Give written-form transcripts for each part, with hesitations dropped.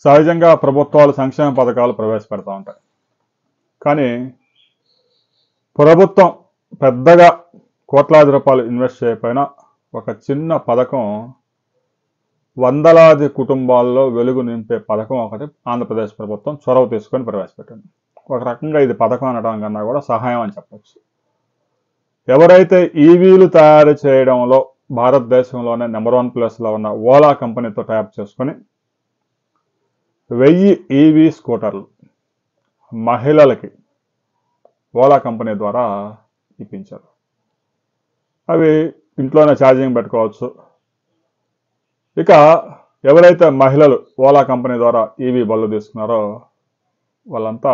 సహజంగా ప్రభుత్వాలు సంక్షేమ పథకాలు ప్రవేశపెడతా ఉంటాయి. కానీ ప్రభుత్వం పెద్దగా కోట్లాది రూపాయలు ఇన్వెస్ట్ చేయకపోయినా ఒక చిన్న పథకం వందలాది కుటుంబాల్లో వెలుగు నింపే పథకం ఒకటి ఆంధ్రప్రదేశ్ ప్రభుత్వం చొరవ తీసుకొని ప్రవేశపెట్టింది. ఒక రకంగా ఇది పథకం అనడం కన్నా కూడా సహాయం అని చెప్పచ్చు. ఎవరైతే ఈవీలు తయారు చేయడంలో భారతదేశంలోనే నెంబర్ 1 ప్లేస్లో ఉన్న ఓలా కంపెనీతో టైప్ చేసుకొని 1000 ఈవీ స్కూటర్లు మహిళలకి ఓలా కంపెనీ ద్వారా ఇప్పించారు. అవి ఇంట్లోనే ఛార్జింగ్ పెట్టుకోవచ్చు. ఇక ఎవరైతే మహిళలు ఓలా కంపెనీ ద్వారా ఈవీ బళ్ళు తీసుకున్నారో వాళ్ళంతా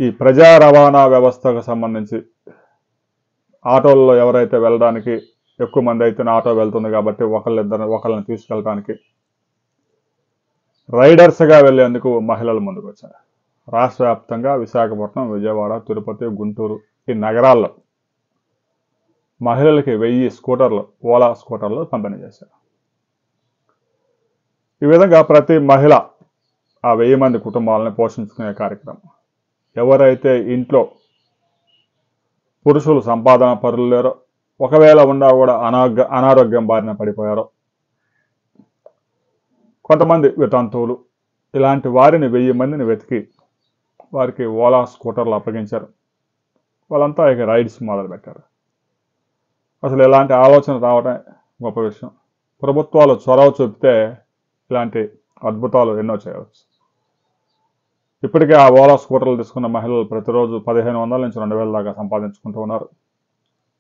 ఈ ప్రజా రవాణా వ్యవస్థకు సంబంధించి ఆటోల్లో ఎవరైతే వెళ్ళడానికి ఎక్కువ మంది అయితే ఆటో వెళ్తుంది కాబట్టి ఒకళ్ళని తీసుకెళ్ళడానికి రైడర్స్గా వెళ్లేందుకు మహిళలు ముందుకు వచ్చారు. రాష్ట్ర వ్యాప్తంగా విశాఖపట్నం, విజయవాడ, తిరుపతి, గుంటూరు ఈ నగరాల్లో మహిళలకి 1000 స్కూటర్లు ఓలా స్కూటర్లు పంపిణీ చేశారు. ఈ విధంగా ప్రతి మహిళ ఆ 1000 మంది కుటుంబాలను పోషించుకునే కార్యక్రమం. ఎవరైతే ఇంట్లో పురుషులు సంపాదన పరులు లేరో, ఒకవేళ ఉన్నా కూడా అనారోగ్యం బారిన పడిపోయారో, కొంతమంది వితంతువులు, ఇలాంటి వారిని 1000 మందిని వెతికి వారికి ఓలా స్కూటర్లు అప్పగించారు. వాళ్ళంతా ఇక రైడ్స్ మొదలుపెట్టారు. అసలు ఇలాంటి ఆలోచన రావడం గొప్ప విషయం. ప్రభుత్వాలు చొరవ చూపితే ఇలాంటి అద్భుతాలు ఎన్నో చేయవచ్చు. ఇప్పటికే ఆ ఓలా స్కూటర్లు తీసుకున్న మహిళలు ప్రతిరోజు 1500 నుంచి 2000 దాకా సంపాదించుకుంటూ ఉన్నారు.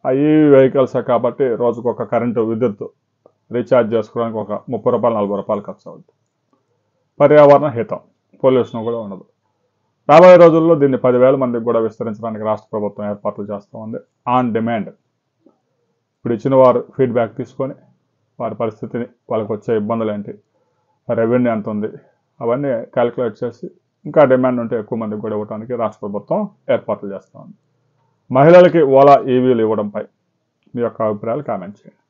ఆ ఈవీ వెహికల్సే కాబట్టి రోజుకు ఒక కరెంటు విద్యుత్ రీఛార్జ్ చేసుకోవడానికి ఒక 30 రూపాయలు 40 రూపాయలు ఖర్చు అవుతుంది. పర్యావరణ హితం, పొల్యూషన్ కూడా ఉండదు. రాబోయే రోజుల్లో దీన్ని 10,000 మందికి కూడా విస్తరించడానికి రాష్ట్ర ప్రభుత్వం ఏర్పాట్లు చేస్తూ ఉంది. ఆన్ డిమాండ్ ఇప్పుడు ఇచ్చిన వారు ఫీడ్బ్యాక్ తీసుకొని వారి పరిస్థితిని, వాళ్ళకి వచ్చే ఇబ్బందులు ఏంటి, రెవెన్యూ ఎంత ఉంది, అవన్నీ క్యాలిక్యులేట్ చేసి ఇంకా డిమాండ్ ఉంటే ఎక్కువ మందికి కూడా ఇవ్వడానికి రాష్ట్ర ప్రభుత్వం ఏర్పాట్లు చేస్తూ ఉంది. మహిళలకి ఓలా ఈవీలు ఇవ్వడంపై మీ యొక్క అభిప్రాయాలు కామెంట్ చేయండి.